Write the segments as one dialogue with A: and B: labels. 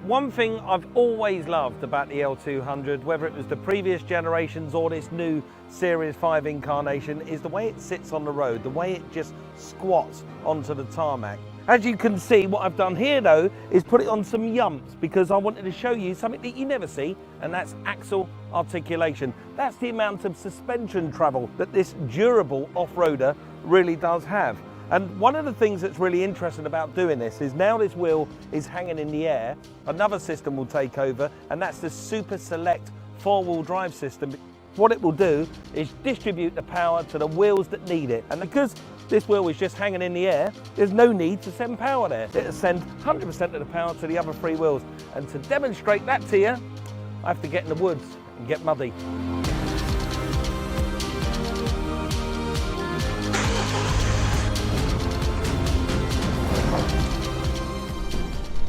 A: One thing I've always loved about the L200, whether it was the previous generations or this new Series 5 incarnation, is the way it sits on the road, the way it just squats onto the tarmac. As you can see, what I've done here though is put it on some yumps because I wanted to show you something that you never see, and that's axle articulation. That's the amount of suspension travel that this durable off-roader really does have. And one of the things that's really interesting about doing this is now this wheel is hanging in the air, another system will take over, and that's the Super Select four-wheel drive system. What it will do is distribute the power to the wheels that need it. And because this wheel is just hanging in the air, there's no need to send power there. It'll send 100% of the power to the other three wheels. And to demonstrate that to you, I have to get in the woods and get muddy.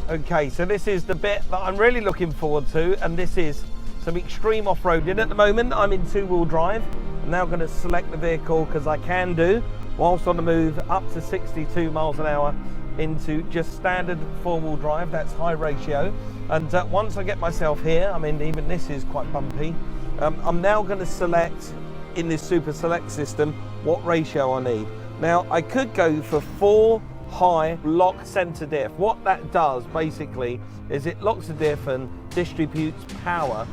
A: Okay, so this is the bit that I'm really looking forward to, and this is some extreme off-roading. At the moment, I'm in two-wheel drive. I'm now going to select the vehicle, because I can do, whilst on the move, up to 62 miles an hour into just standard four-wheel drive. That's high ratio. And once I get myself here, I mean, even this is quite bumpy, I'm now going to select, in this Super Select system, what ratio I need. Now, I could go for 4 high lock center diff. What that does basically is it locks the diff and distributes power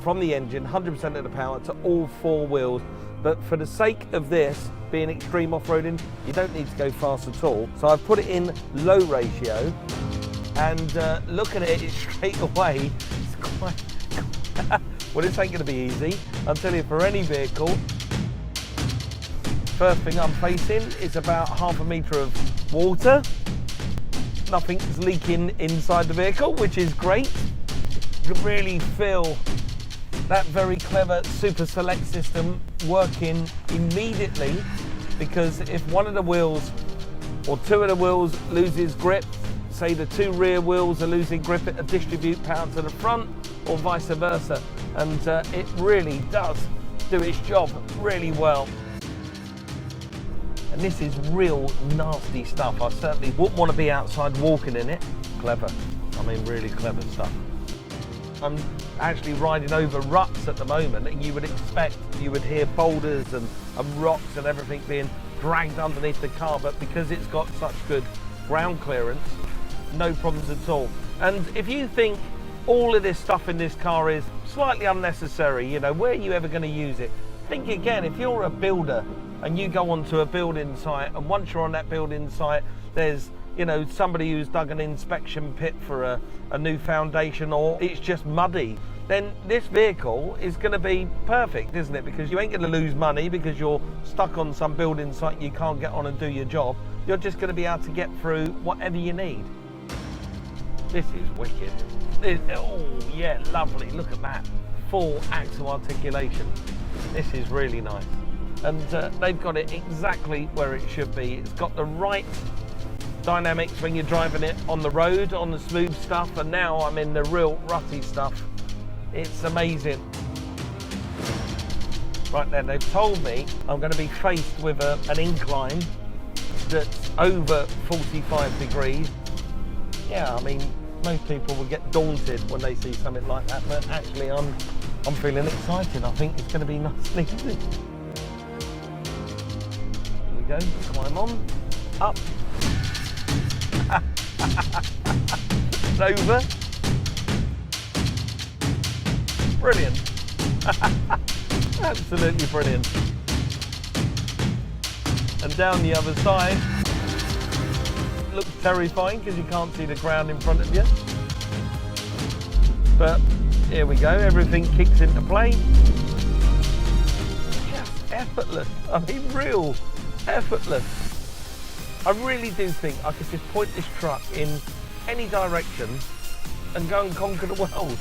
A: from the engine, 100% of the power, to all four wheels. But for the sake of this being extreme off-roading, you don't need to go fast at all. So I've put it in low ratio, and looking at it straight away, it's quite well, this ain't going to be easy. I'll tell you, for any vehicle. First thing I'm facing is about half a metre of water. Nothing's leaking inside the vehicle, which is great. You can really feel that very clever Super Select system working immediately, because if one of the wheels or two of the wheels loses grip, say the two rear wheels are losing grip, it'll distribute power to the front, or vice versa. And it really does do its job really well. And this is real nasty stuff. I certainly wouldn't want to be outside walking in it. Clever. I mean, really clever stuff. I'm actually riding over ruts at the moment, and you would expect you would hear boulders and rocks and everything being dragged underneath the car, but because it's got such good ground clearance, no problems at all. And if you think all of this stuff in this car is slightly unnecessary, you know, where are you ever going to use it? Think again, if you're a builder and you go onto a building site, and once you're on that building site, there's, you know, somebody who's dug an inspection pit for a new foundation, or it's just muddy, then this vehicle is going to be perfect, isn't it? Because you ain't going to lose money because you're stuck on some building site, you can't get on and do your job. You're just going to be able to get through whatever you need. This is wicked. Oh yeah, lovely, look at that. Full axle articulation. This is really nice. And they've got it exactly where it should be. It's got the right dynamics when you're driving it on the road, on the smooth stuff, and now I'm in the real rutty stuff. It's amazing. Right then, they've told me I'm going to be faced with an incline that's over 45 degrees. Yeah, I mean, most people would get daunted when they see something like that, but actually I'm feeling excited. I think it's going to be nice and easy. Go, climb on, up, it's over, brilliant, absolutely brilliant, and down the other side, looks terrifying because you can't see the ground in front of you, but here we go, everything kicks into play, just effortless, I mean real effortless. I really do think I could just point this truck in any direction and go and conquer the world.